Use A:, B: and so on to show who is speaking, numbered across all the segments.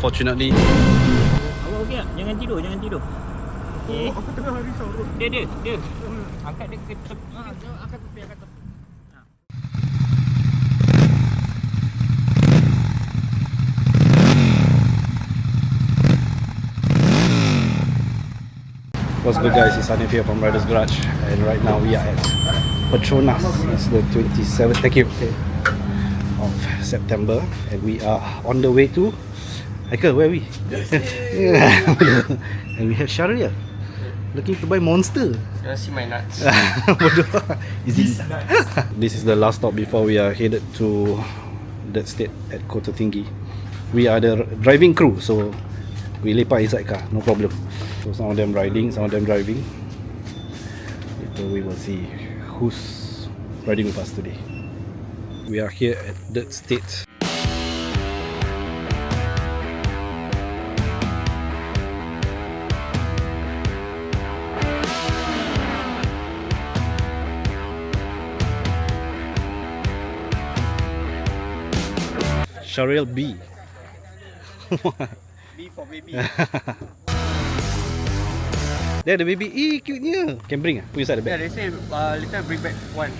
A: unfortunately.
B: Awak okey tak? Jangan tidur, jangan tidur. Okey.
C: Aku tengah risau bro.
B: Dia. Angkat dia ke tepi. Angkat tepi.
A: What's good guys, it's Hanif here from Riders Garage, and right now we are at Petronas. It's the 27th of September and we are on the way to Haikal, where are we? And we have Sharia looking to buy Monster.
D: You want to see my nuts?
A: This is the last stop before we are headed to that state at Kota Tinggi. We are the driving crew, so we lepak inside car, no problem. So some of them riding, some of them driving. Later we will see who's riding with us today. We are here at that state. Shariel B.
D: B for baby.
A: There the baby, cute-nya. Can bring put inside the
D: Yeah,
A: bag.
D: they say later bring back one.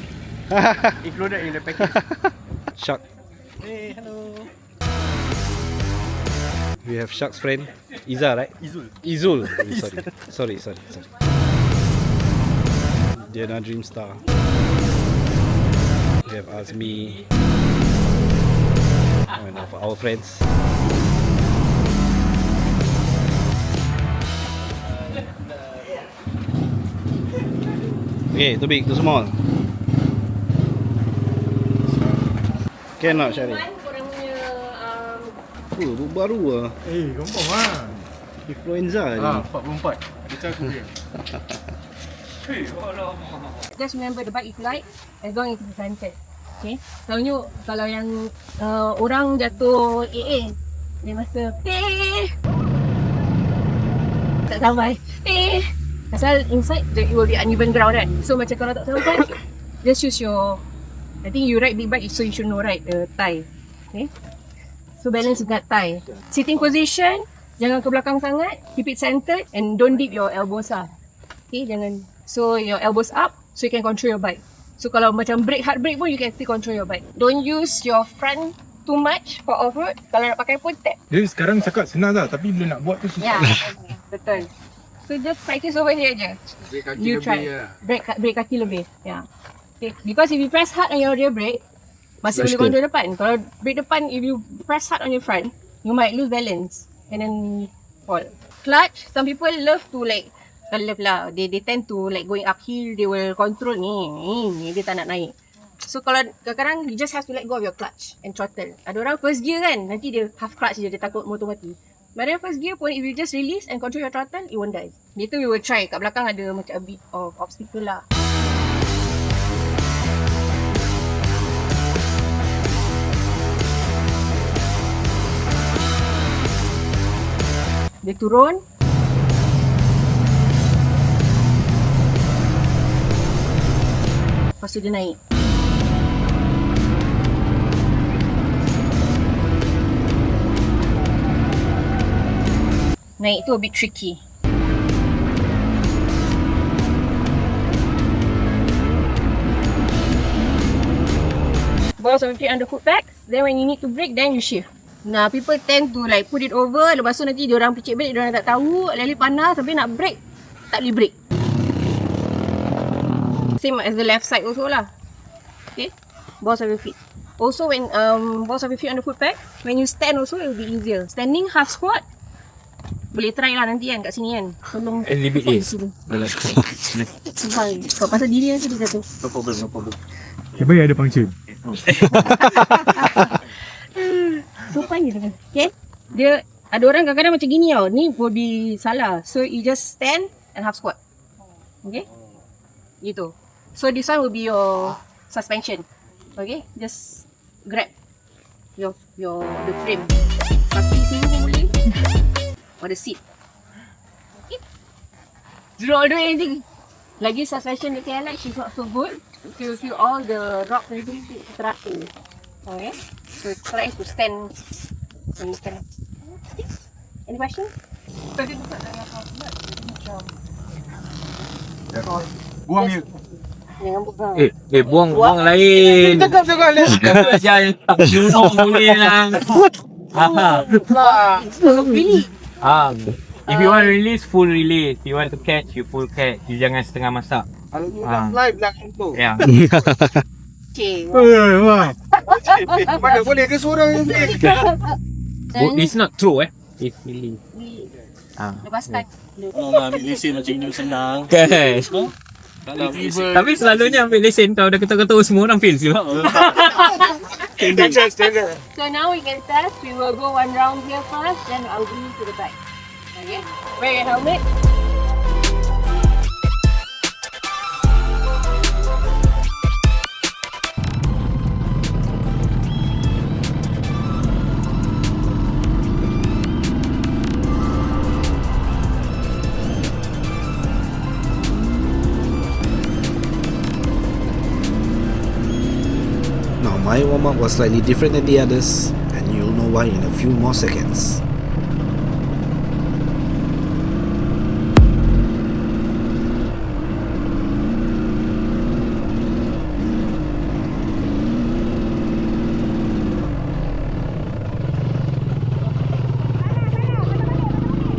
D: Included in the package.
A: Shark.
D: Hey, hello.
A: We have Shark's friend, Iza, right? Izul. Sorry. Diana Dreamstar. We have Azmi. And of our friends. Okay, too big, too small. Can not, Syarif? Baru lah.
C: Gampang lah.
A: Influenza ni.
D: 44. Kita aku dia.
E: Just remember the bike is light as long as it's planted. Okay. Selalunya kalau yang orang jatuh dia masa tak sampai. Pasal inside it will be uneven ground kan. So macam kalau tak sampai, just use your, I think you ride big bike so you should know right, the thigh. Okay. So balance dekat thigh. Sitting position, jangan ke belakang sangat, keep it centered and don't dip your elbows lah. Okay, jangan. So your elbows up so you can control your bike. So kalau macam brake, hard brake pun you can still control your bike. Don't use your front too much for off-road. Kalau nak pakai pun tap.
C: Dia sekarang cakap senang tak, tapi bila nak buat tu susah.
E: Ya, betul. So just practice over here je. You try. Brake kaki lebih. Yeah. Okay. Because if you press hard on your rear brake, masih boleh control depan. Kalau brake depan, if you press hard on your front, you might lose balance and then fall. Clutch, some people love to like, they tend to like going uphill, they will control ni, dia tak nak naik. So kalau kadang-kadang you just have to let go of your clutch and throttle. Ada orang first gear kan, nanti dia half clutch je, dia takut motor mati. But then first gear pun, if you just release and control your throttle, it won't die. Later we will try, kat belakang ada macam a bit of obstacle lah. Dia turun. Lepas tu dia naik. Naik tu a bit tricky. Balls of your feet under foot pegs. Then when you need to brake, then you shift. Nah, people tend to like put it over. Lepas tu nanti diorang picit brake, diorang tak tahu. Lali panas sampai nak brake, tak boleh brake. Same as the left side also lah. Okay, balls of your feet. Also when balls of your feet on the foot peg, when you stand also it will be easier. Standing half squat, boleh try lah nanti kan kat sini kan. Tolong
B: Exhibit Ace.
E: Kau pasal diri nanti dia jatuh.
D: No problem.
C: Baik ada function.
E: Sopan je dengan. Okay, dia ada orang kadang-kadang macam gini tau. Ni will be salah. So you just stand and half squat. Okay, gitu. So this one will be your suspension. Okay, just grab the frame. Kaki sini pun boleh. Or the seat. Okay. Draw do anything. Lagi suspension the tail light, she's not so good. You feel all the rocks and everything teratur. Okay, so try to stand when you stand. Any questions? Tadi tu tak ada apa-apa. Macam
C: Buang je.
E: jangan buka.
D: Buang lain.
C: Cakap lihat.
D: Jangan tak junok boleh lah.
E: Really?
D: If you want release, full release. If you want to catch, you full catch. You jangan setengah masak.
C: Kalau you nak fly belakang tu.
D: Ya.
E: Cing.
C: Wah. Mana boleh ke seorang yang ni?
D: It's not true It's release.
E: Lepaskan.
B: Nak ambil lesen macam ni senang.
D: Okay.
B: Tak nak ambil lesen.
D: Tapi selalunya ambil lesen kalau dah kata-kata semua orang fail juga.
E: So now we can test. We will go one round here first, then I'll bring you to the back. Okay. Wear your helmet.
A: Now my warm-up was slightly different than the others, and you'll know why in a few more seconds.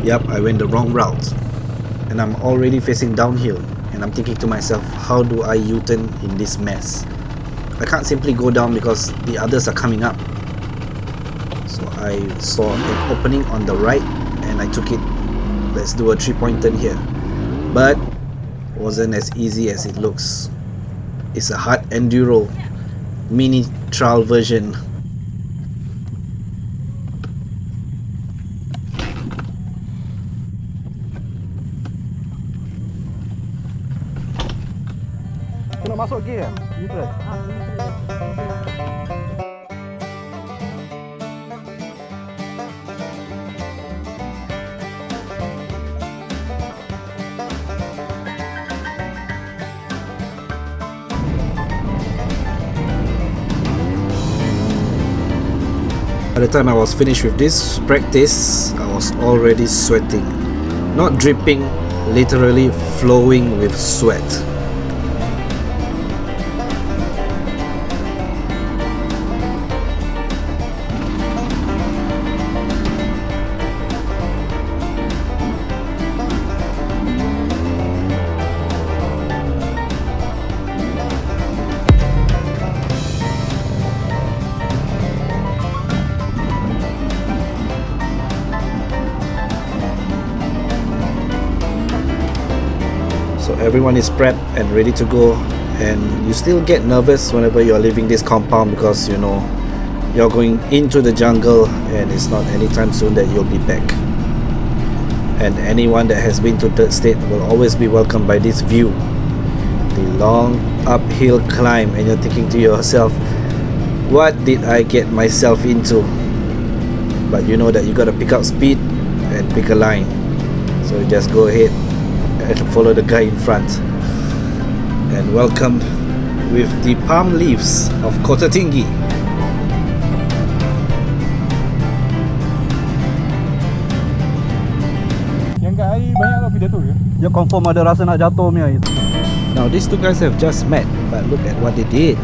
A: Yup, I went the wrong route, and I'm already facing downhill, and I'm thinking to myself, how do I U-turn in this mess? I can't simply go down because the others are coming up. So I saw an opening on the right and I took it. Let's do a 3-point turn here. But it wasn't as easy as it looks. It's a hard enduro mini trial version. Kena masuk gear U-turn. By the time I was finished with this practice, I was already sweating. Not dripping, literally flowing with sweat. So everyone is prepped and ready to go, and you still get nervous whenever you're leaving this compound because you know you're going into the jungle and it's not anytime soon that you'll be back. And anyone that has been to Third State will always be welcomed by this view, the long uphill climb, and you're thinking to yourself, what did I get myself into? But you know that you gotta pick up speed and pick a line, so you just go ahead and follow the guy in front, and welcomed with the palm leaves of Kota Tinggi.
C: Yang kat air banyak lah pidato ya.
A: You confirm ada rasa nak jatuh punya. Now these two guys have just met, but look at what they did.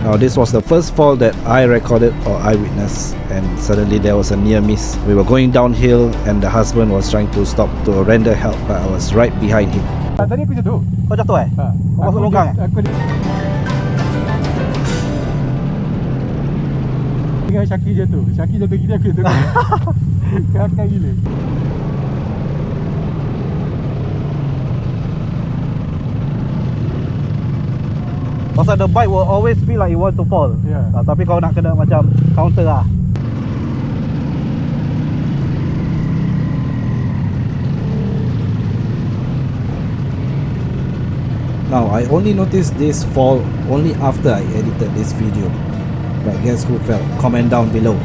A: Now this was the first fall that I recorded or I witnessed, and suddenly there was a near miss. We were going downhill and the husband was trying to stop to render help, but I was right behind him.
C: Tadi aku jatuh.
A: Kau jatuh Kau masuk longgang
C: Aku dengan Syaki jatuh. Syaki jatuh gini aku jatuh. Kakak gila.
A: Pasal the bike will always feel like you want to fall.
C: Yeah.
A: Tapi kau nak kena macam counter lah. Now I only noticed this fall only after I edited this video. But guess who fell? Comment down below.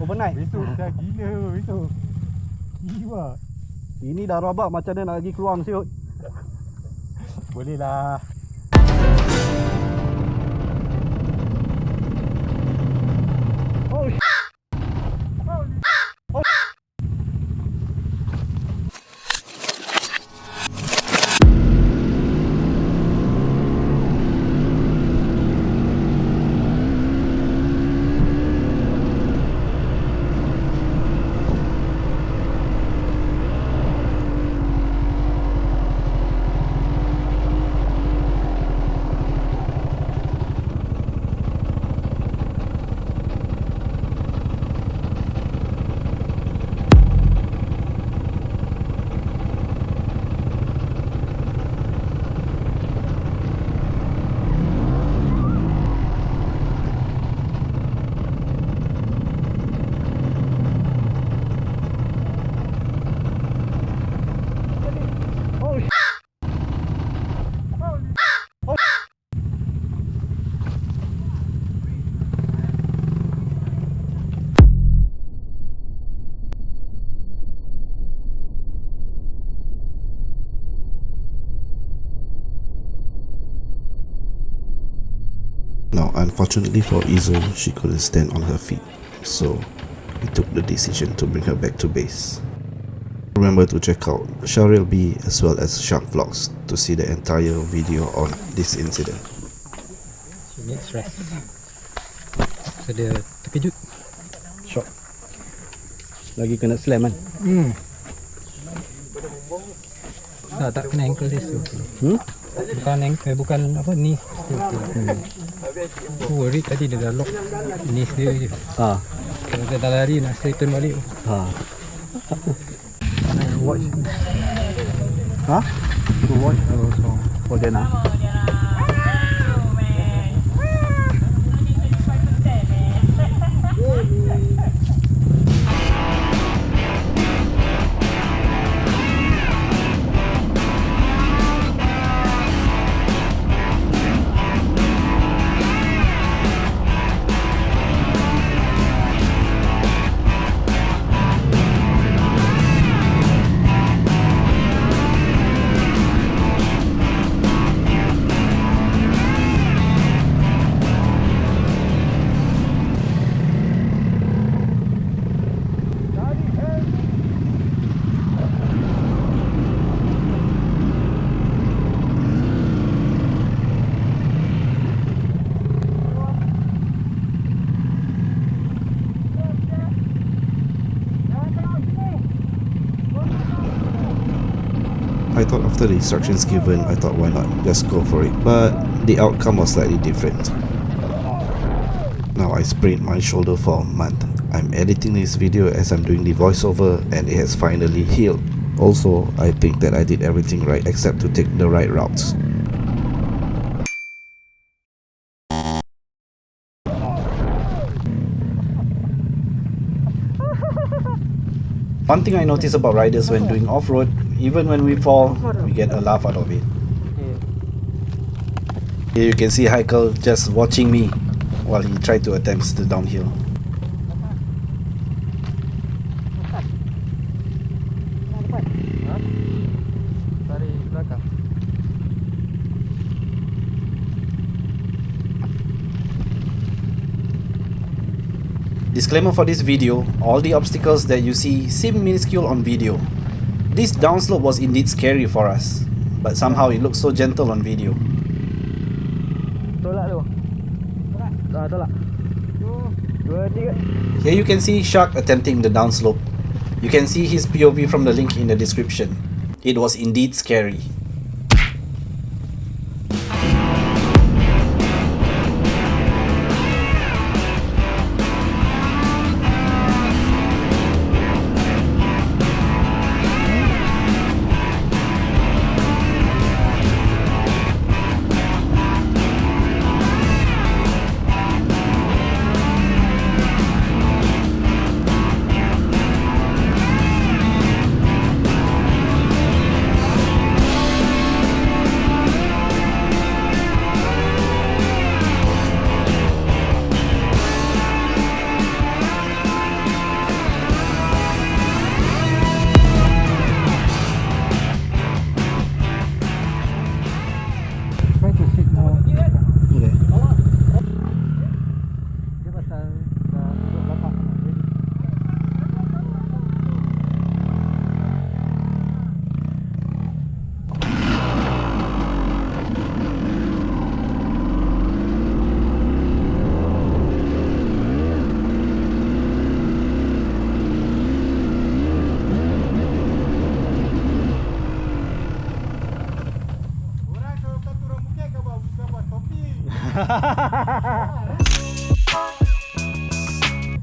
A: overnight.
C: Besok dah gila besok. Gila.
A: Ini dah rabak macam mana nak pergi keluar siut.
C: Boleh lah.
F: Now, unfortunately for Izo, she couldn't stand on her feet, so we took the decision to bring her back to base. Remember to check out Sharil B as well as Shark Vlogs to see the entire video on this incident.
C: She needs rest. So dia terkejut.
A: Shock. Lagi kena slam kan?
C: Tak kena ankle dia tu. Bukan apa ni. Aku worry tadi dia dah lock knees dia je. Kalau dia dah lari nak straighten balik.
A: Watch. To watch also for dinner.
F: I thought after the instructions given, I thought why not, just go for it, but the outcome was slightly different. Now I sprained my shoulder for a month. I'm editing this video as I'm doing the voiceover and it has finally healed. Also, I think that I did everything right except to take the right routes.
A: One thing I notice about riders when doing off-road, even when we fall, we get a laugh out of it. Here you can see Heikel just watching me while he tried to attempt the downhill. Disclaimer for this video, all the obstacles that you see seem minuscule on video. This downslope was indeed scary for us, but somehow it looks so gentle on video. Here you can see Shark attempting the downslope. You can see his POV from the link in the description. It was indeed scary.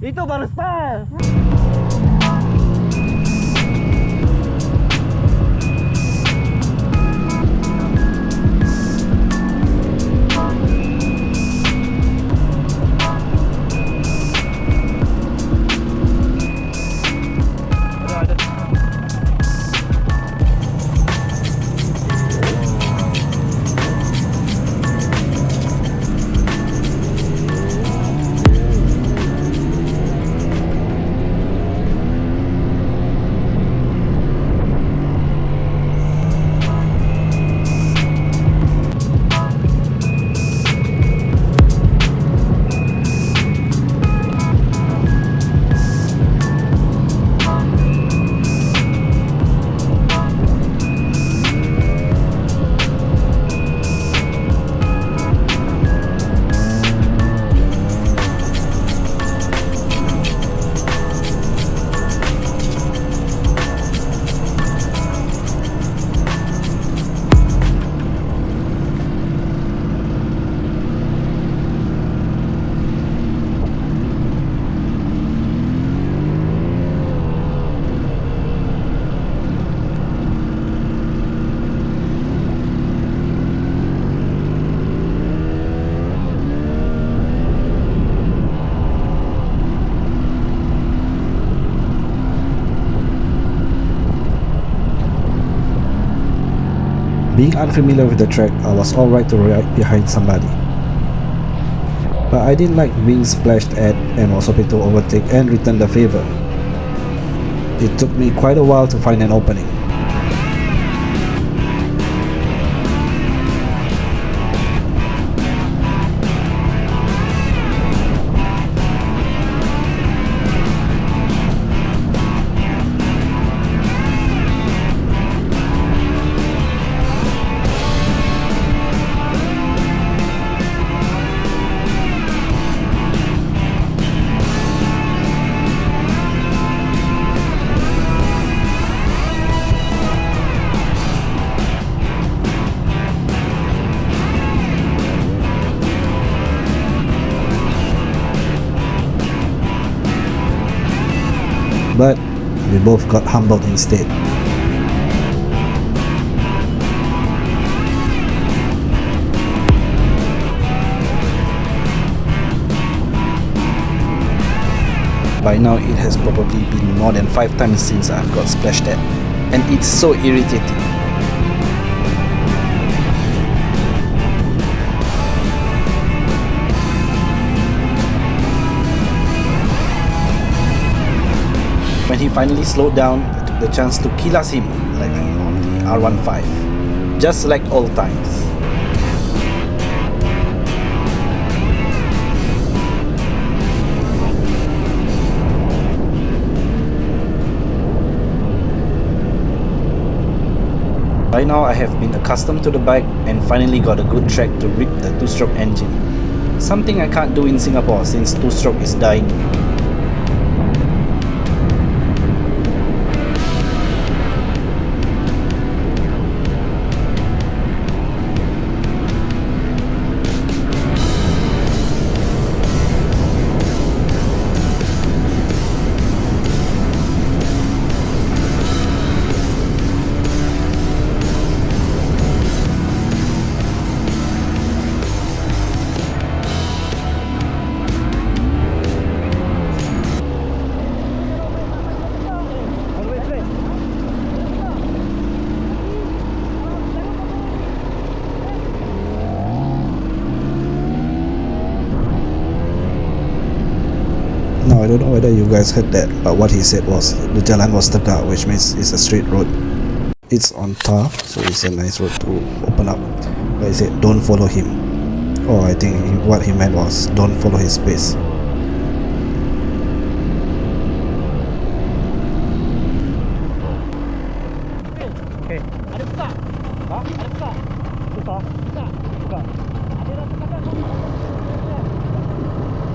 A: Itu baru style.
F: Being unfamiliar with the track, I was alright to ride behind somebody. But I didn't like being splashed at and was hoping to overtake and return the favor. It took me quite a while to find an opening. But we both got humbled instead. By now it has probably been more than 5 times since I've got splashed at, and it's so irritating. When he finally slowed down, I took the chance to kill him like I'm on the R15, just like old times. By now I have been accustomed to the bike and finally got a good track to rip the 2-stroke engine. Something I can't do in Singapore since 2-stroke is dying. Now I don't know whether you guys heard that, but what he said was the jalan was tegak, which means it's a straight road. It's on tar, so it's a nice road to open up. But he said don't follow him. Oh, I think what he meant was don't follow his pace.
B: Okay. Ada buka? Ha? Ada buka? Buka? Buka? Buka? Ada dah buka?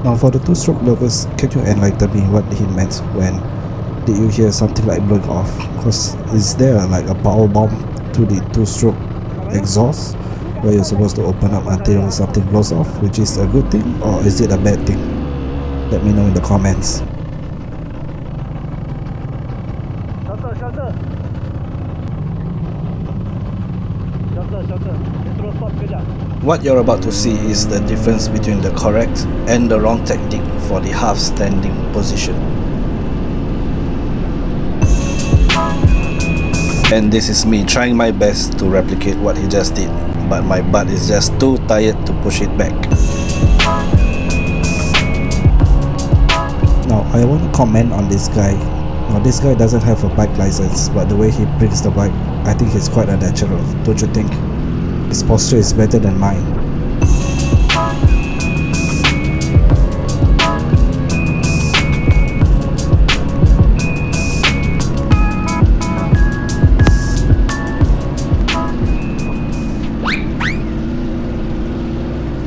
F: Now for the 2-stroke lovers, can you enlighten me what he meant when did you hear something like blowing off? Because is there like a power bomb to the 2-stroke exhaust, where you're supposed to open up until something blows off, which is a good thing, or is it a bad thing? Let me know in the comments.
B: Shelter, shelter. Shelter, shelter. Dia terus stop sekejap.
A: What you're about to see is the difference between the correct and the wrong technique for the half standing position. And this is me trying my best to replicate what he just did, but my butt is just too tired to push it back.
F: Now I want to comment on this guy. Now this guy doesn't have a bike license, but the way he brings the bike, I think he's quite unnatural, don't you think? His posture is better than mine.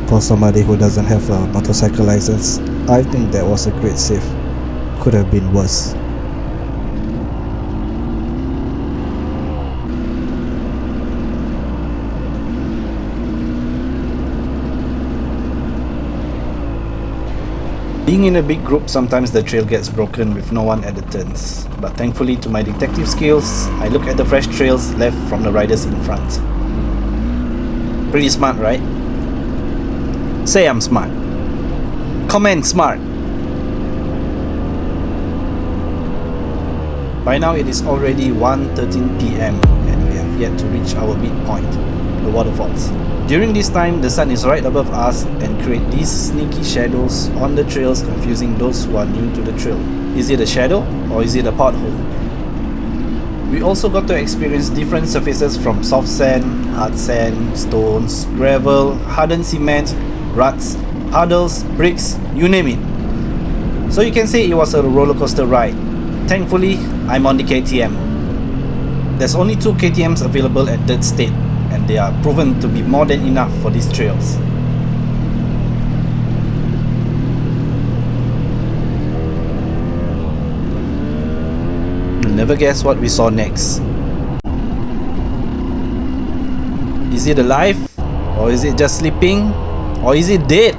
F: For somebody who doesn't have a motorcycle license, I think that was a great save. Could have been worse.
A: Being in a big group, sometimes the trail gets broken with no one at the turns. But thankfully to my detective skills, I look at the fresh trails left from the riders in front. Pretty smart, right? Say I'm smart. Comment smart. By now it is already 1:13 PM and we have yet to reach our midpoint, the waterfalls. During this time, the sun is right above us and create these sneaky shadows on the trails, confusing those who are new to the trail. Is it a shadow or is it a pothole? We also got to experience different surfaces from soft sand, hard sand, stones, gravel, hardened cement, ruts, puddles, bricks, you name it. So you can say it was a roller coaster ride. Thankfully, I'm on the KTM. There's only 2 KTMs available at Dirt State, and they are proven to be more than enough for these trails. You'll never guess what we saw next. Is it alive? Or is it just sleeping? Or is it dead?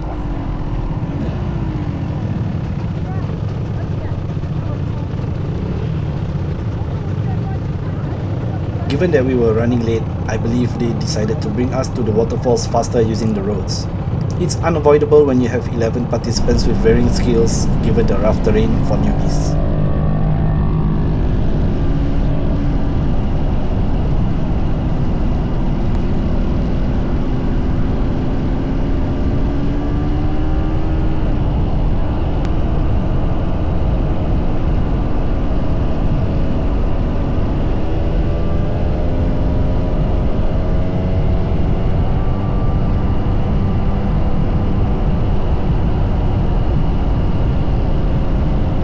A: Given that we were running late, I believe they decided to bring us to the waterfalls faster using the roads. It's unavoidable when you have 11 participants with varying skills given the rough terrain for newbies.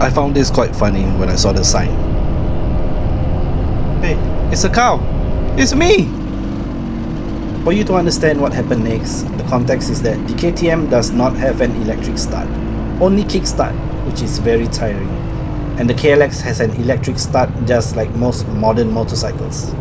A: I found this quite funny when I saw the sign. Hey, it's a cow! It's me! For you to understand what happened next, the context is that the KTM does not have an electric start, only kickstart, which is very tiring. And the KLX has an electric start just like most modern motorcycles.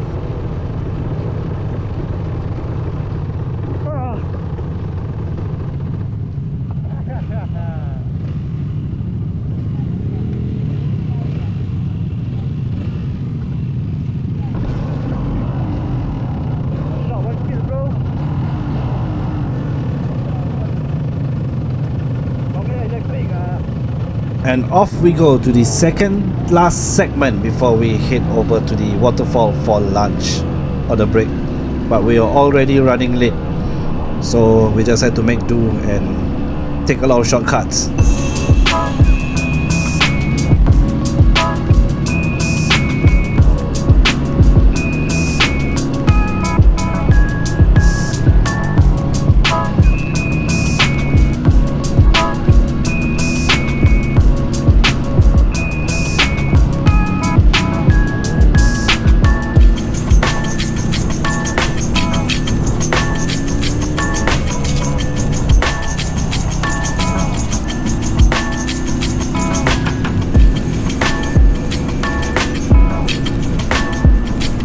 A: And off we go to the second last segment before we head over to the waterfall for lunch or the break. But we are already running late, so we just had to make do and take a lot of shortcuts.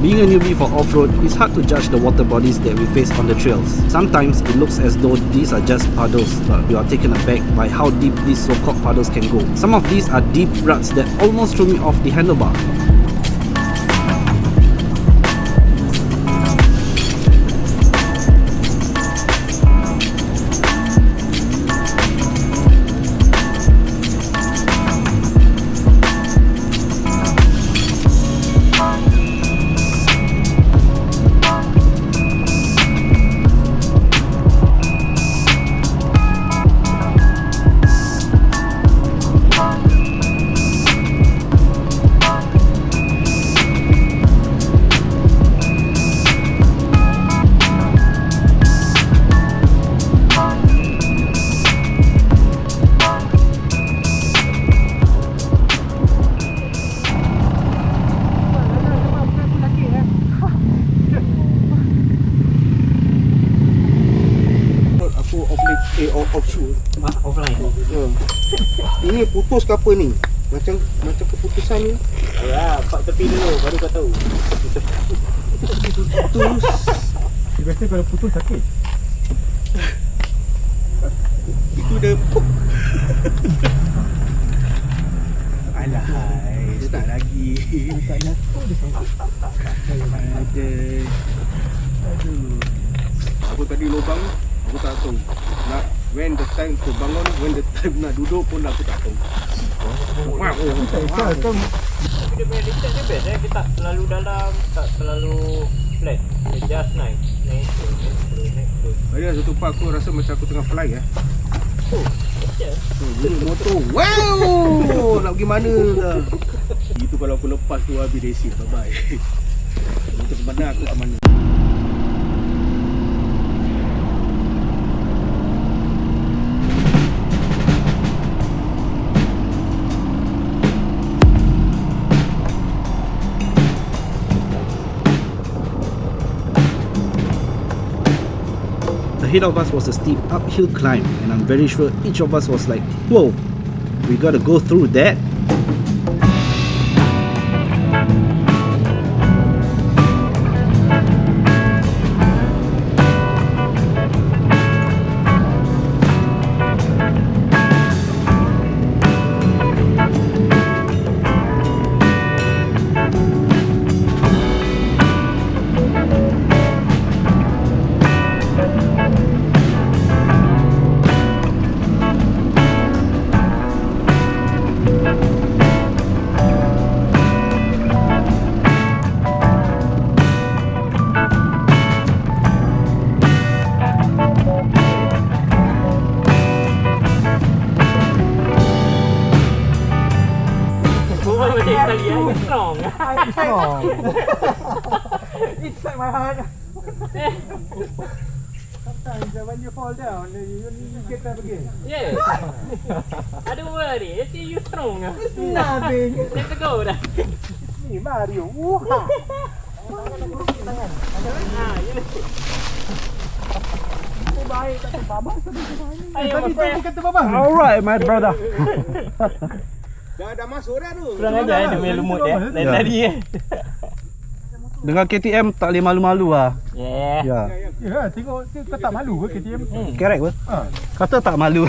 A: Being a newbie for off-road, it's hard to judge the water bodies that we face on the trails. Sometimes it looks as though these are just puddles, but we are taken aback by how deep these so-called puddles can go. Some of these are deep ruts that almost threw me off the handlebar.
G: Ini putus ke apa ni? Macam keputusan ni.
B: Ya, pak tepi dulu baru kau tahu.
G: Putus.
C: Biasa kalau putus sakit.
G: Itu dah puk.
C: Alahai,
G: Start lagi.
C: bukannya tu dia sakit.
G: Ada. Aduh. Aku tadi lubang, aku tak tahu. Nak when the time to bangun, when the time nak duduk pun aku tak tahu.
C: Tak kisah kau.
D: Dia punya distance dia best Dia tak terlalu dalam, tak terlalu flat. Dia just nice. Nice to.
G: Ada satu part aku rasa macam aku tengah fly
D: Oh, yeah.
G: Ini motor. Wow! Nak pergi mana dah? Itu kalau aku lepas tu habis racing. Bye-bye. Untuk ke mana aku ke mana.
A: Ahead of us was a steep uphill climb, and I'm very sure each of us was like, whoa, we gotta go through that?
D: You strong.
C: It's like my heart. Sometimes when you fall down, you get up again.
D: Yes. I don't worry. I see you strong.
C: It's nothing.
D: Let's go dah.
C: Ni Mario. Wah. Baik tak terbabas tadi tu bukan terbabas.
A: Alright, my brother.
G: Dah masuk dah tu.
D: Kurang ajar dia punya lumut dia. Lain tadi
A: Dengan KTM tak boleh malu-malu lah.
D: Yeah.
A: Ya.
C: Ya, tengok kau tak malu ke KTM?
A: Correct ke? Kata tak malu.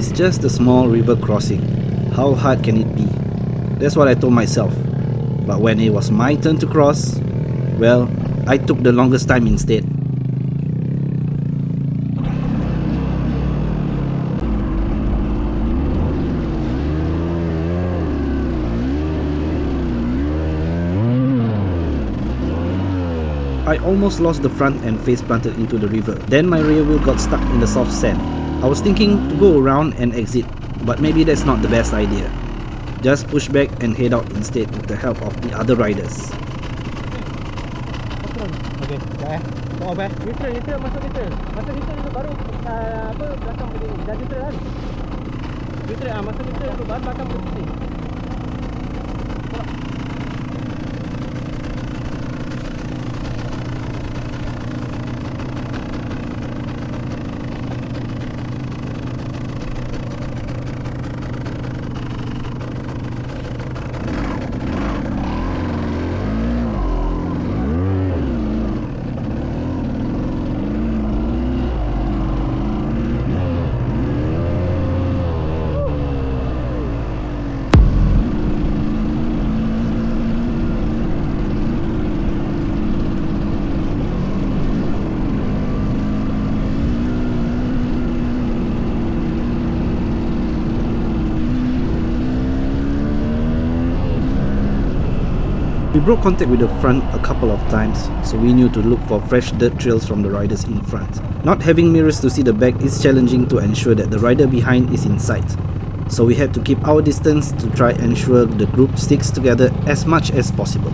F: It's just a small river crossing. How hard can it be? That's what I told myself. But when it was my turn to cross, well, I took the longest time instead. I almost lost the front and face planted into the river. Then my rear wheel got stuck in the soft sand. I was thinking to go around and exit, but maybe that's not the best idea. Just push back and head out instead with the help of the other riders.
B: Okay, sekejap Stop off Neutral, masuk neutral. Masuk neutral dulu baru belakang boleh ni. Dah neutral kan? Neutral, masuk neutral dulu baru belakang boleh pusing.
F: We broke contact with the front a couple of times, so we knew to look for fresh dirt trails from the riders in front. Not having mirrors to see the back is challenging to ensure that the rider behind is in sight, so we had to keep our distance to try and ensure the group sticks together as much as possible.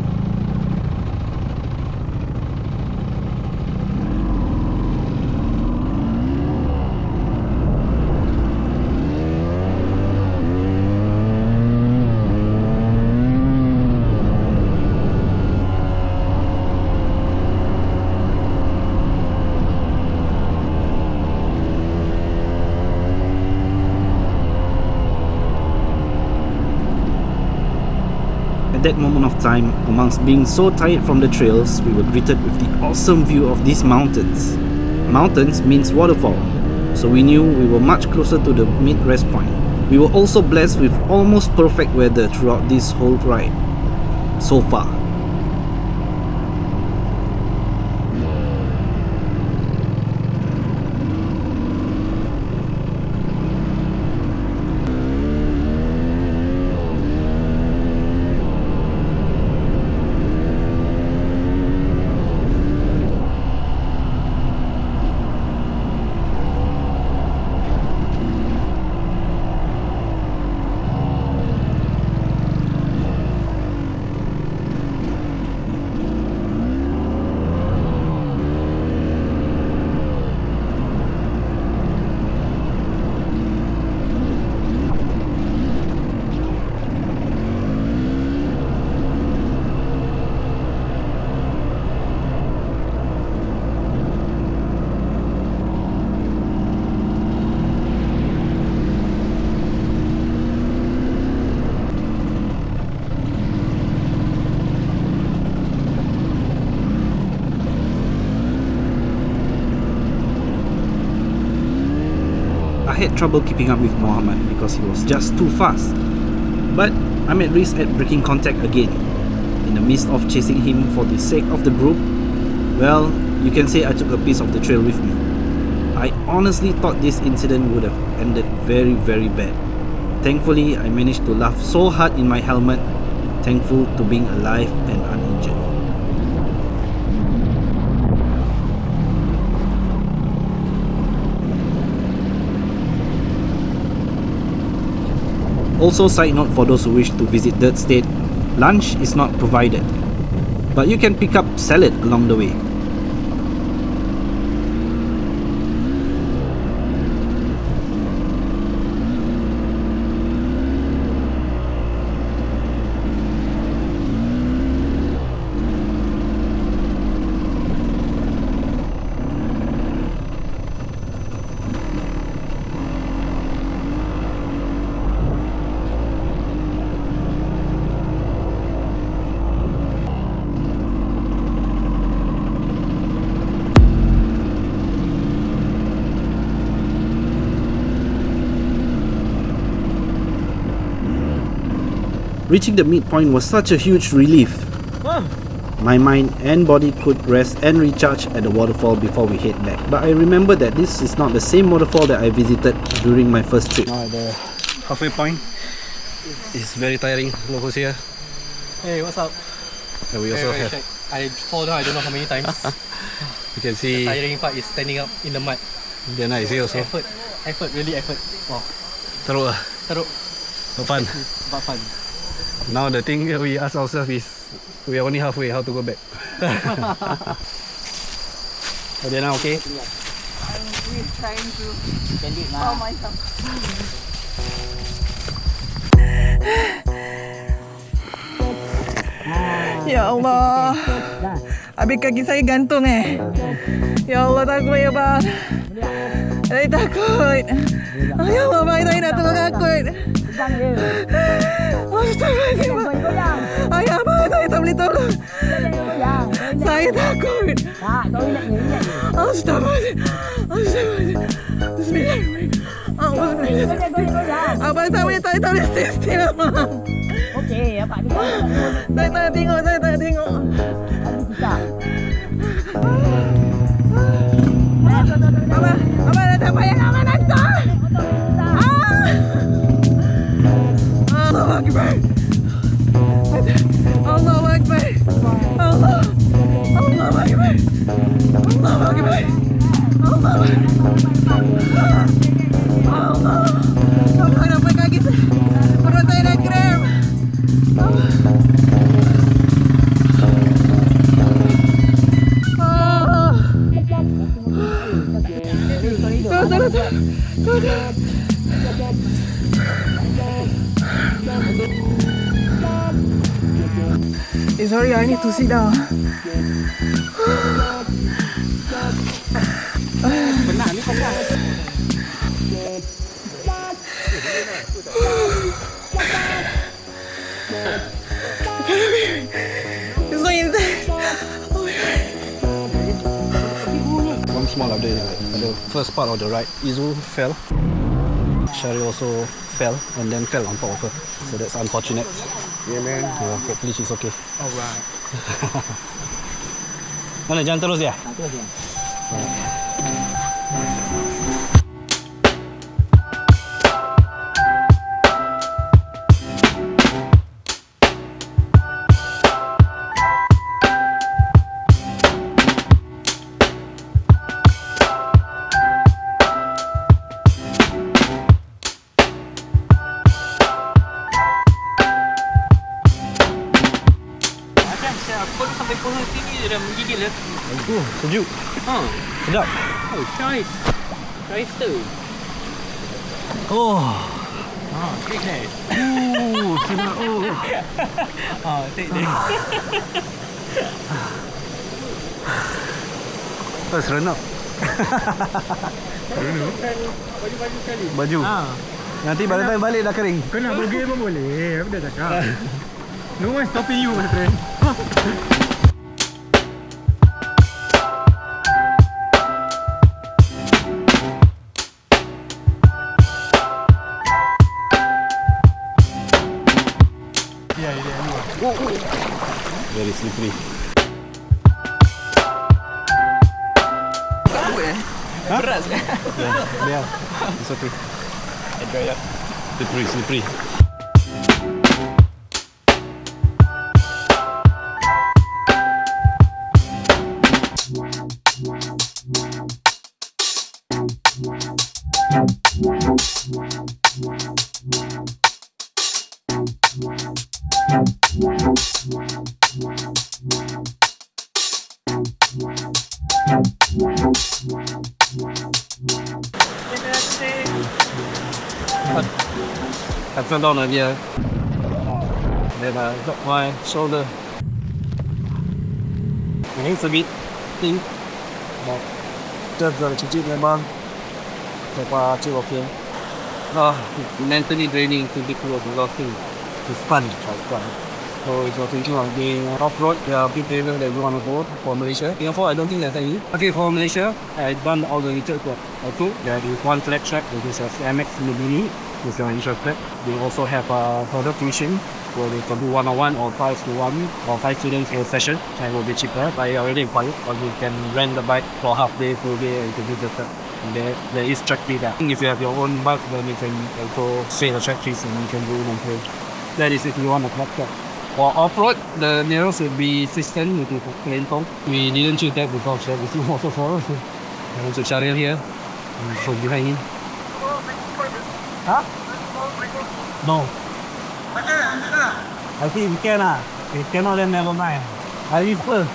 F: At that moment of time, amongst being so tired from the trails, we were greeted with the awesome view of these mountains. Mountains means waterfall, so we knew we were much closer to the mid-rest point. We were also blessed with almost perfect weather throughout this whole ride, so far. I had trouble keeping up with Muhammad because he was just too fast. But I'm at risk at breaking contact again. In the midst of chasing him for the sake of the group, well, you can say I took a piece of the trail with me. I honestly thought this incident would have ended very, very bad. Thankfully, I managed to laugh so hard in my helmet, thankful to being alive and uninjured. Also, side note for those who wish to visit Dirt State, lunch is not provided, but you can pick up salad along the way.
A: Reaching the midpoint was such a huge relief. My mind and body could rest and recharge at the waterfall before we head back. But I remember that this is not the same waterfall that I visited during my first trip. Now at the halfway point, it's very tiring. Locals here.
B: Hey, what's up?
A: And we also have.
B: Check. I fall down I don't know how many times.
A: You can see.
B: The tiring part is standing up in the mud.
A: They're nice here also.
B: Effort, really effort. Wow.
A: Teruk. No fun.
B: But fun.
A: Now the thing we ask ourselves is, we are only halfway, how to go back? Are they now okay?
E: I'm trying to calm myself.
H: Ya Allah, habis kaki saya gantung Ya Allah, takut ya bang. Saya takut. Ya Allah bang, saya nak tolong takut. Astagfirullahaladzim bang. Ayah bang, saya tak boleh tolong. Saya takut. Astagfirullahaladzim. Bismillahirrahmanirrahim. Abang saya tak boleh stay still abang.
E: Okey, apa ni?
H: Saya tak tengok. Abang dah payah abang datang. Allahu Akbar. Allahu Akbar. Allah. Allahu Akbar. Allahu Akbar. Allah. Allah dapat kaki saya. Perut saya dah kram. Sorry, I need to sit down. It's so intense.
A: One small update, the first part of the ride, Izu fell. Shari also fell and then fell on top of her. So that's unfortunate.
G: Yeah man.
A: Yeah, hopefully she's okay.
G: Alright.
A: Mana jalan terus dia? Oh, sejuk. Sedap.
B: Oh, try tu.
A: Oh.
B: Take that.
A: Sedap.
B: Take that.
A: Serenap.
B: Baju-baju sekali.
A: Baju. Nanti balik dah kering.
C: Kau nak bogey pun boleh. Aku dah cakap. No one stopping you, my friend.
A: Very slippery.
H: Berat sekali.
A: Yeah, it's okay.
B: Dry up.
A: Slippery. I turned on here. Then I got my shoulder. It's a bit thin, but just got to my bum. So far, still okay. Mentally draining to be close to losing. It's fun. So it's was thinking of being off-road. There are big areas that we want to go for Malaysia. Singapore, I don't think there's any. Okay, for Malaysia, I've done all the research for two. There is one flat track, which is a MX Mini, if you're interested. We also have a further tuition where we can do one-on-one or 5-to-1 or 5 students per session, and it will be cheaper. But I already inquired, or you can rent the bike for half day, full day, and you can do the third. There is track fee there. If you have your own bike, then you can also pay the track fees and you can do non-pay. That is if you want a club track. For off-road, the nearest would be Sistan, which is Lentong. We didn't choose that because there is no water for us. There's a chariot here. So behind him. Huh? No. I think we can. If cannot, then never mind. I whisper.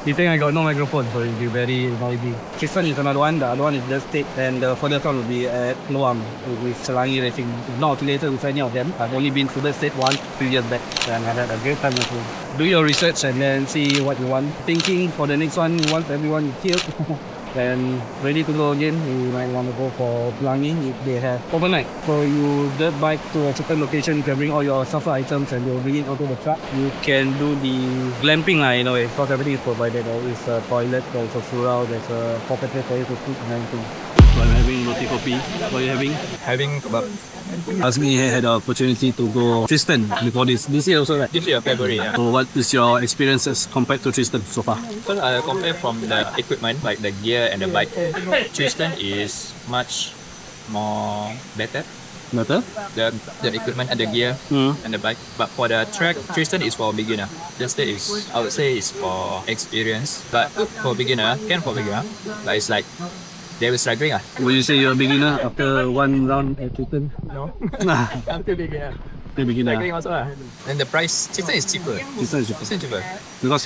A: You think I got no microphone, so it'll be very noisy. Tristan is another one, the other one is Just State, and the furthest one will be at Loam with Selangi Racing. Not affiliated with any of them. I've only been to the state once, 2 years back, and I had a great time also. Do your research and then see what you want. Thinking for the next one, once everyone is here, then ready to go again, you might want to go for Pelangi if they have overnight. So you dirt bike to a certain location, you can bring all your suffer items and they'll bring it onto the truck. You can do the glamping in a way, because everything is provided. There is a toilet, there's a surau, there's a pocket for you to sleep and everything. So I'm having roti kopi. What are you having?
I: Having kebab.
A: Azmi had the opportunity to go Tristan before this year also, right?
I: This year, February. Yeah.
A: So what is your experiences compared to Tristan so far?
I: First, I compare from the equipment, like the gear and the bike. Tristan is much more better.
A: Better?
I: The equipment and the gear and the bike. But for the track, Tristan is for beginner. Just that is, I would say, is for experience. But for beginner, but it's like they were struggling.
A: Would you say you're a beginner after one round at Tristan?
I: No. I'm still beginner.
A: Still beginner.
I: Struggling also. And the price, Tristan is cheaper.
A: Tristan is cheaper.
I: Tristan is cheaper.
A: Because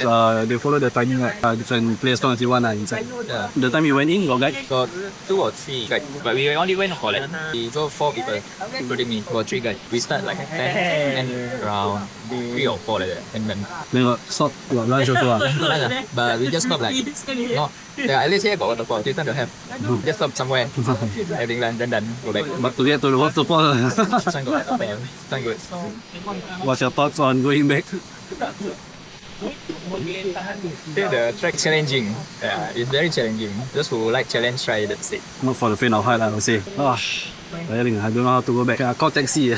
A: they follow the timing, right? Different play as long as you want inside.
I: Yeah.
A: The time you went in, got guide?
I: Got 2 or 3 guys, but we only went for like, we go 4 people, including me, got 3 guys. We start like 10 and around 3 or 4 like that, and then
A: got salt, got lunch also.
I: but we just stop like, no, yeah, at least here got waterfall, Tristan don't have. Just stop somewhere, everything done, go back.
A: But to get to the waterfall,
I: Tristan got waterfall, Tristan good.
A: what's your thoughts on going back?
I: The track challenging, yeah, it's very challenging. Those who like challenge, try that's it.
A: Not for the faint of heart, I would say. Tiring, I don't know how to go back. I call taxi.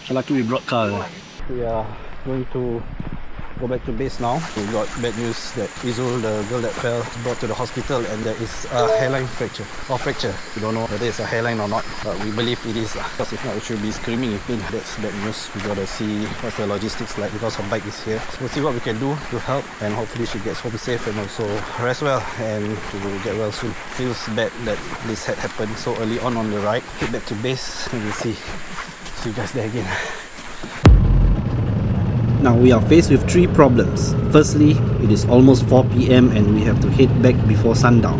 A: Lucky we brought car. We are going to go back to base now. We got bad news that Izul, the girl that fell, is brought to the hospital and there is a hairline fracture. We don't know whether it's a hairline or not, but we believe it is. Because if not, it should be screaming in pain. That's bad news. We gotta see what's the logistics like because her bike is here. So we'll see what we can do to help and hopefully she gets home safe and also rest well and to get well soon. Feels bad that this had happened so early on the ride. Head back to base and we'll see you guys there again. Now we are faced with 3 problems. Firstly, it is almost 4 PM and we have to head back before sundown.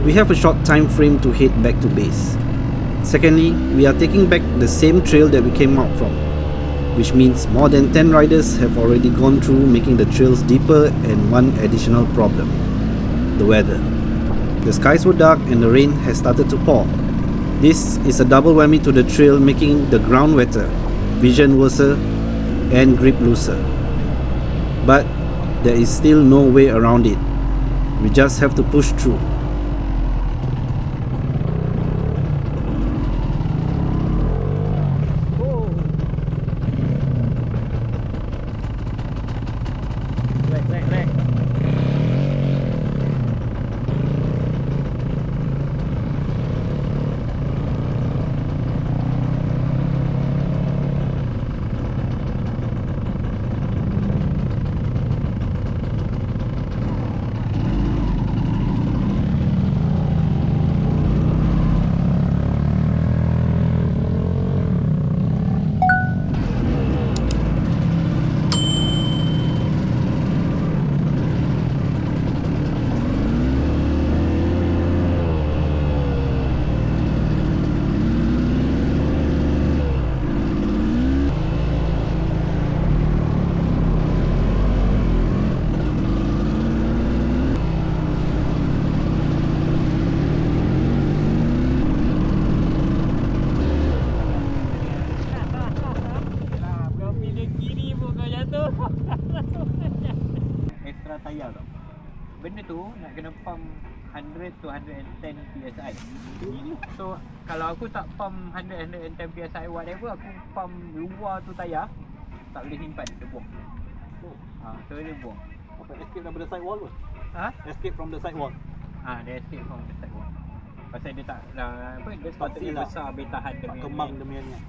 A: We have a short time frame to head back to base. Secondly, we are taking back the same trail that we came out from, which means more than 10 riders have already gone through, making the trails deeper. And one additional problem: the weather. The skies were dark and the rain has started to pour. This is a double whammy to the trail, making the ground wetter, vision worse and grip looser. But there is still no way around it. We just have to push through.
D: Extra tayar tau. Benda tu nak kena pump 100 to 110 PSI. So kalau aku tak pump 110 PSI whatever, aku pump luar tu tayar, tak boleh simpan, dia buang. So dia buang.
A: Apa escape daripada sidewall tu? Escape from the sidewall.
D: Dia escape from the sidewall. Pasal dia tak apa, dia sepatutnya besar boleh tahan demi
A: kemang demiannya.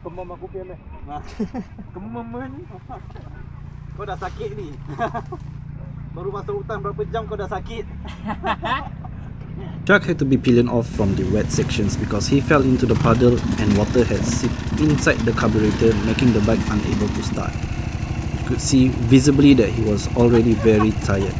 C: Kemam aku PM
D: Kemam kan.
A: Kau dah sakit ni. Baru masuk hutan berapa jam kau dah sakit.
F: Chuck had to be peeling off from the wet sections because he fell into the puddle and water had seeped inside the carburetor, making the bike unable to start. You could see visibly that he was already very tired.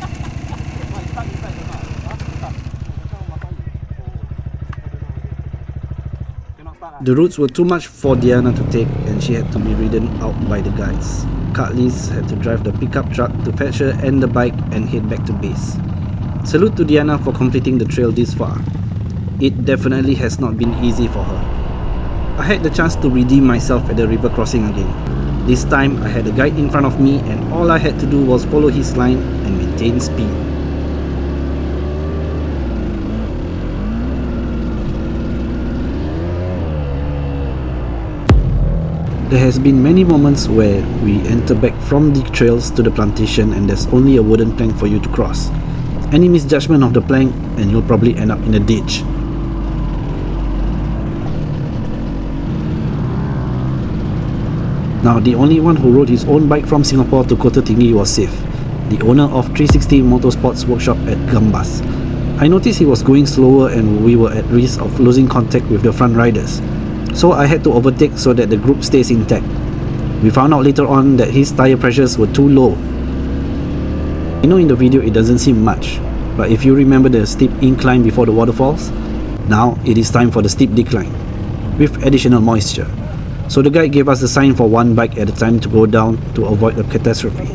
F: The routes were too much for Diana to take and she had to be ridden out by the guides. Cartleys had to drive the pickup truck to fetch her and the bike and head back to base. Salute to Diana for completing the trail this far. It definitely has not been easy for her. I had the chance to redeem myself at the river crossing again. This time I had a guide in front of me and all I had to do was follow his line and maintain speed. There has been many moments where we enter back from the trails to the plantation and there's only a wooden plank for you to cross. Any misjudgment of the plank and you'll probably end up in a ditch. Now the only one who rode his own bike from Singapore to Kota Tinggi was Sif, the owner of 360 Motorsports Workshop at Gambas. I noticed he was going slower and we were at risk of losing contact with the front riders. So I had to overtake so that the group stays intact. We found out later on that his tire pressures were too low. I know in the video it doesn't seem much, but if you remember the steep incline before the waterfalls, now it is time for the steep decline, with additional moisture. So the guide gave us a sign for one bike at a time to go down to avoid a catastrophe.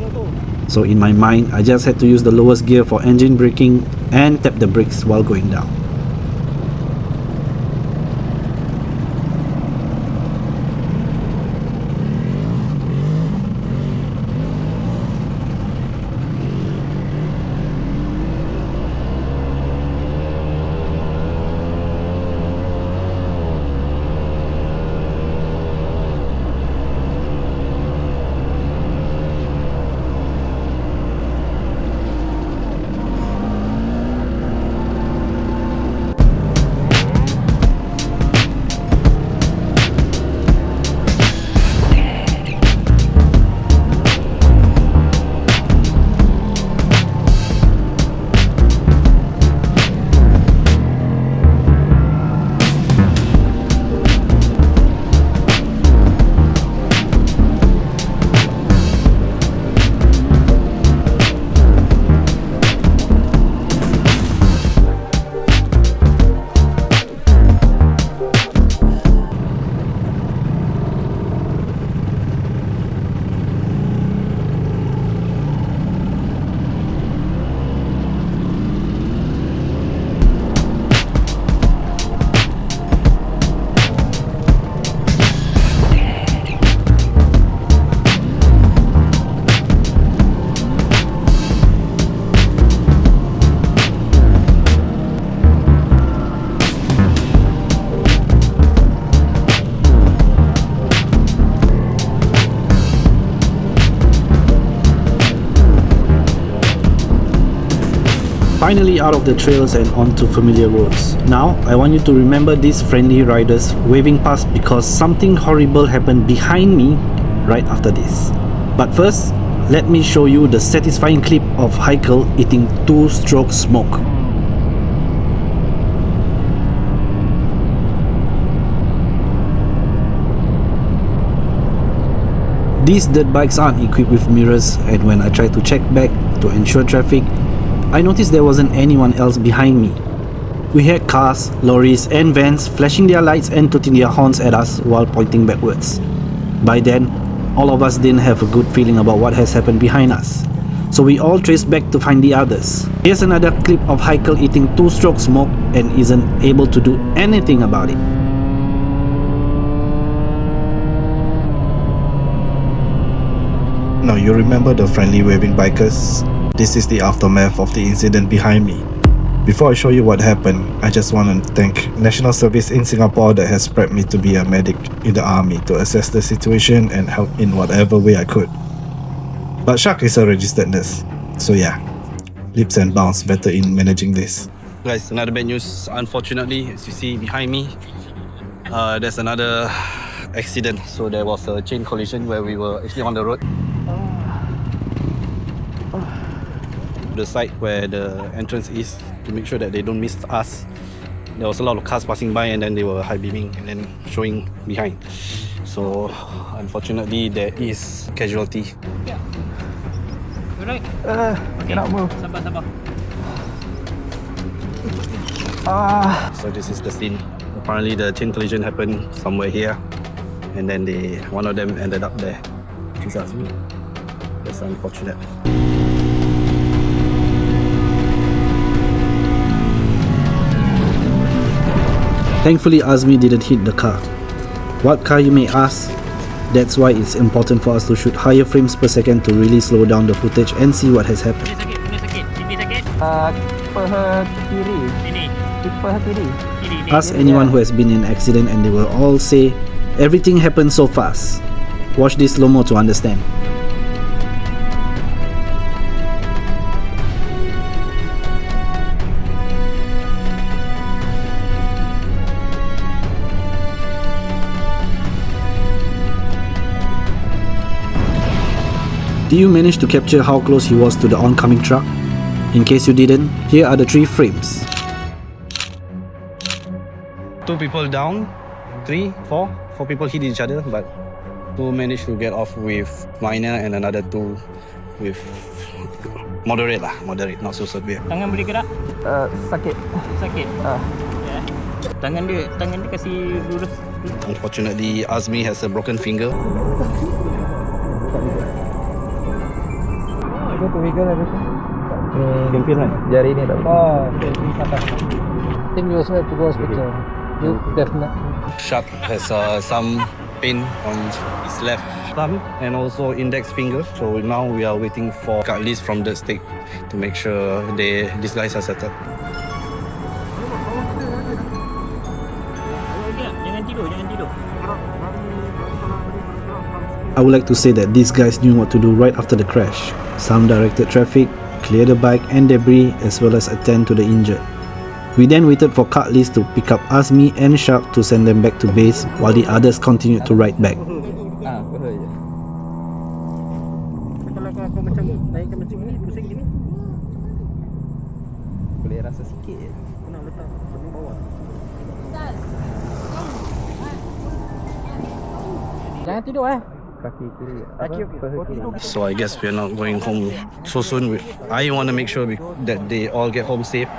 F: So in my mind, I just had to use the lowest gear for engine braking and tap the brakes while going down. Finally out of the trails and onto familiar roads. Now, I want you to remember these friendly riders waving past because something horrible happened behind me right after this. But first, let me show you the satisfying clip of Heikel eating 2-stroke smoke. These dirt bikes aren't equipped with mirrors, and when I tried to check back to ensure traffic, I noticed there wasn't anyone else behind me. We had cars, lorries and vans flashing their lights and tooting their horns at us while pointing backwards. By then, all of us didn't have a good feeling about what has happened behind us. So we all traced back to find the others. Here's another clip of Heikel eating 2-stroke smoke and isn't able to do anything about it. Now you remember the friendly waving bikers? This is the aftermath of the incident behind me. Before I show you what happened, I just want to thank National Service in Singapore that has prepped me to be a medic in the army to assess the situation and help in whatever way I could. But Shark is a registered nurse, so yeah, leaps and bounds better in managing this.
A: Guys, another bad news. Unfortunately, as you see behind me, there's another accident. So there was a chain collision where we were actually on the road. The side where the entrance is, to make sure that they don't miss us. There was a lot of cars passing by and then they were high beaming and then showing behind. So unfortunately there is casualty.
D: Yeah. You right?
B: Cannot move.
D: Sabar.
A: So this is the scene. Apparently the chain collision happened somewhere here and then one of them ended up there. This is me. That's unfortunate. Thankfully, Azmi didn't hit the car. What car, you may ask? That's why it's important for us to shoot higher frames per second to really slow down the footage and see what has happened.
D: Mana sakit? Sini sakit?
B: Paha kiri.
D: Sini.
B: Paha kiri.
D: Kiri.
A: Ask anyone who has been in an accident and they will all say, everything happened so fast. Watch this slow-mo to understand. Do you manage to capture how close he was to the oncoming truck? In case you didn't, here are the 3 frames. 2 people down, 3, 4 people hit each other, but 2 managed to get off with minor and another 2 with moderate, not so severe.
D: Tangan boleh gerak?
B: Sakit.
D: Sakit? Ya. Tangan dia kasih lurus.
A: Unfortunately, Azmi has a broken finger.
B: Itu tu wiggle ada tu.
A: Can feel right?
B: Jari ni tak. Oh, okay. I think we also have to go hospital. You definitely.
A: Shark has some pain on his left thumb and also index finger. So now we are waiting for cut list from the state to make sure these guys are settled.
D: Jangan tidur.
A: I would like to say that these guys knew what to do right after the crash. Some directed traffic, clear the bike and debris as well as attend to the injured. We then waited for cut list to pick up Azmi and Shark to send them back to base while the others continued to ride back.
B: Paha je. Kalau kau macam naikkan macam ni, pusing gini. Boleh rasa sikit je. Kau nak letak di bawah. Jangan tidur kaki kiri.
A: So I guess we're not going home so soon. I want to make sure that they all get home safe.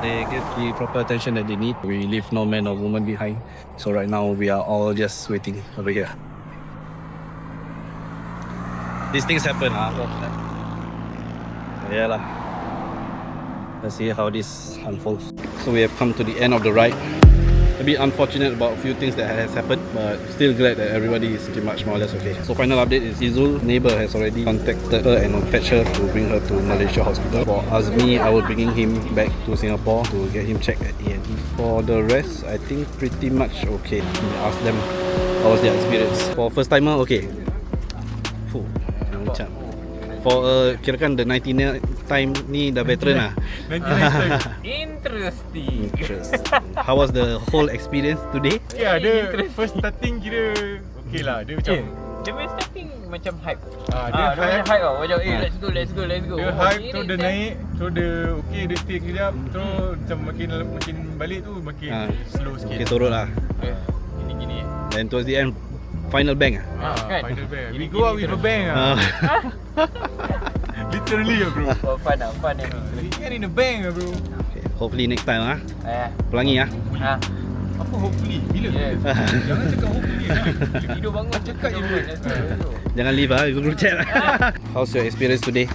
A: They get the proper attention that they need. We leave no man or woman behind. So right now we are all just waiting over here. These things happen. Yeah lah. Let's see how this unfolds. So we have come to the end of the ride. A bit unfortunate about a few things that has happened, but still glad that everybody is pretty much more or less okay. So final update is Izul, neighbor, has already contacted her and fetched her to bring her to Malaysia hospital. For Azmi, I will bringing him back to Singapore to get him checked at A&E. For the rest, I think pretty much okay. Ask them how was their experience. For first timer, okay. Macam. For kirakan the 99 time ni dah veteran lah.
D: 99 Interesting.
A: How was the whole experience today?
C: Ya, dia first starting kira okey lah. Dia macam
D: dia main starting macam hype.
C: dia
D: hype tau. Macam let's go.
C: Dia hype tu dia naik, tu dia okey, dia stay kejap, terus macam makin balik tu makin slow sikit.
A: Okay, turut lah.
D: Gini.
A: Then towards the end, final bang
D: kan?
C: Final bang. We go out with a bang Literally bro.
D: Fun
C: We get in a bang bro.
A: Okay, hopefully next time pelangi
C: Apa hopefully? Bila? Jangan cakap hopefully
D: Tidur bangun
C: cakap je bro.
A: Jangan leave group chat. How's your experience today?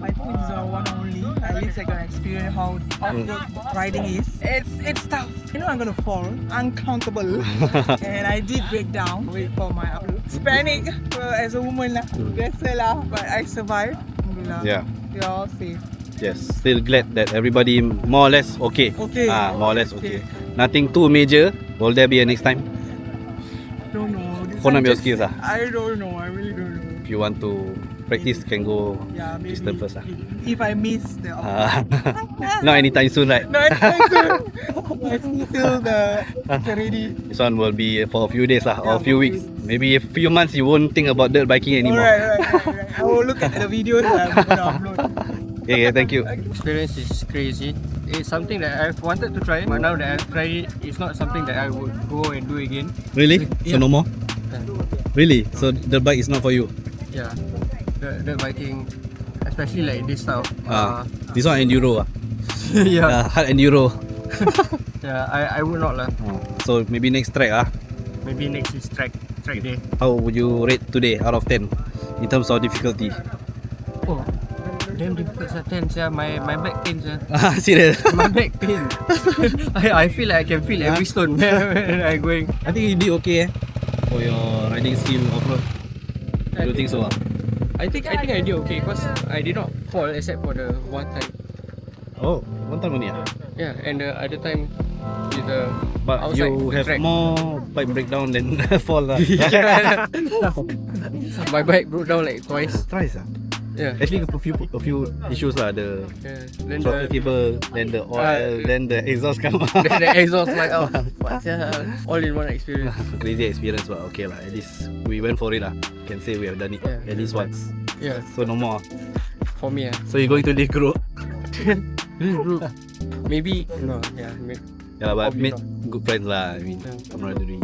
H: I think this is one only. At least I can experience how off-road riding is. It's tough. You know I'm gonna fall. Uncountable. And I did break down. Wait for my upload. Panic as a woman lah. Biasa lah. But I survived. Alhamdulillah.
A: Yeah.
H: We are all safe.
A: Yes, still glad that everybody more or less okay.
H: Okay.
A: More or less okay. Nothing too major. Will there be a next time?
H: Don't know. This
A: Phone
H: one
A: number
H: just-
A: skills
H: I don't know. I really don't know.
A: If you want to practice, can go
H: Yeah, maybe
A: distance first.
H: if I miss the
A: Not anytime soon, right?
H: No, I still feel it's already.
A: This one will be for a few days or a few weeks. Maybe a few months you won't think about dirt biking anymore.
H: Alright. I will look at the videos that I'm gonna upload.
A: Okay, thank you.
B: Experience is crazy. It's something that I've wanted to try, but now that I've tried it, it's not something that I would go and do again.
A: Really? So
B: Yeah.
A: no more? Really? So the bike is not for you?
B: Yeah, the biking, especially like this style.
A: This one enduro.
B: Yeah,
A: Hard enduro.
B: yeah. I would not lah.
A: So maybe next track
B: Maybe next is track day.
A: how would you rate today out of 10 in terms of difficulty?
B: Oh, damn difficult sah, 10 sah. My back pain sah.
A: Serious?
B: My back pain. I feel like I can feel every stone when I going.
A: I think you did okay for your riding skill off-road. You don't think so?
B: I think I did okay because I did not fall except for the one time.
A: Oh, one time only
B: Yeah, and the other time with the
A: But
B: outside
A: you
B: the
A: have
B: track.
A: more bike breakdown than fall lah.
B: My bike broke down like twice.
A: Twice
B: Yeah.
A: Actually a few issues lah. The
B: Yeah. Then
A: throttle cable, then the oil, then the exhaust come out.
B: the exhaust like oh, what the hell? All in one experience.
A: Crazy experience, but okay lah. At least we went for it lah. Can say we have done it at least once.
B: Yeah,
A: So no more.
B: for me
A: So you going to leave group?
B: maybe no, yeah,
A: Yeah lah, but
B: Probably
A: made good friends lah. I mean, camaraderie.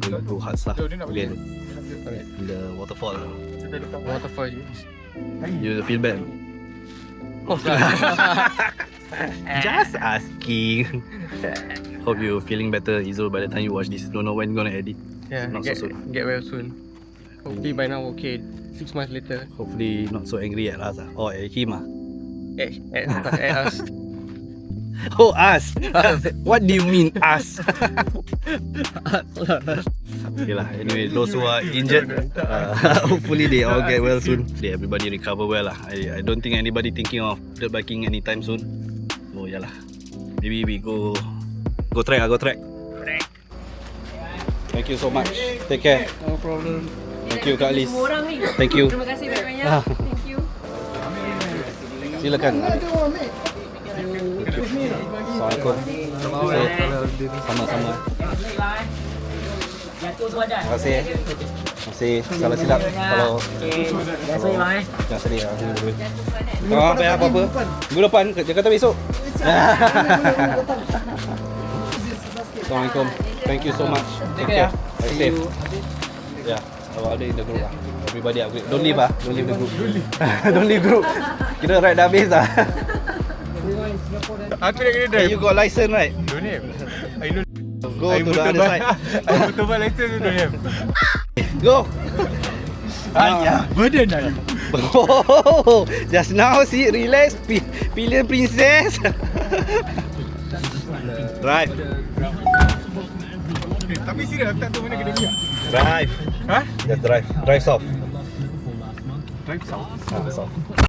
A: Going to huts lah. Again,
B: Alright.
A: in the waterfall.
B: Waterfall.
A: You feel bad?
B: Oh,
A: Just asking. Hope you feeling better, Izul, by the time you watch this. Don't know when you're gonna edit.
B: yeah,
A: Not so soon.
B: get well soon. Hopefully by now okay. 6 months later.
A: Hopefully not so angry at us or at him
B: At us.
A: Oh, us. What do you mean us? Okay lah. Anyway, those who are injured, hopefully they all get well soon. Everybody recover well lah. I don't think anybody thinking of dirt biking anytime soon. So yeah lah. Maybe we go track. Go track. Thank you so much. Take care.
B: No problem.
A: Thank you Kak Liz.
E: Semua orang ni.
A: Thank you.
E: Terima kasih banyak-banyak. Thank you.
A: Silakan. Assalamualaikum. Sama-sama. Terima kasih. Masih salah silap kalau jangan sedih. Kalau apa-apa minggu depan Jakarta besok. Assalamualaikum. Thank you so much. Take care. Stay safe. Yeah, our other in the group lah. Everybody upgrade. Don't leave Don't leave the group. Don't leave group. Kita ride dah habis dah.
C: Aku nak kena
A: Hey,
C: drive.
A: you got license right?
C: Don't have. I don't.
A: Go to the other side.
C: I motorbike license don't have.
A: Go.
C: Ayah, burden dah.
A: Oh, just now see, relax, pillion princess. Right.
C: Tapi serius aku tak tahu mana kena biar.
A: Drive.
C: Hah?
A: Just drive. Drive soft.
C: Drive south.
A: Soft.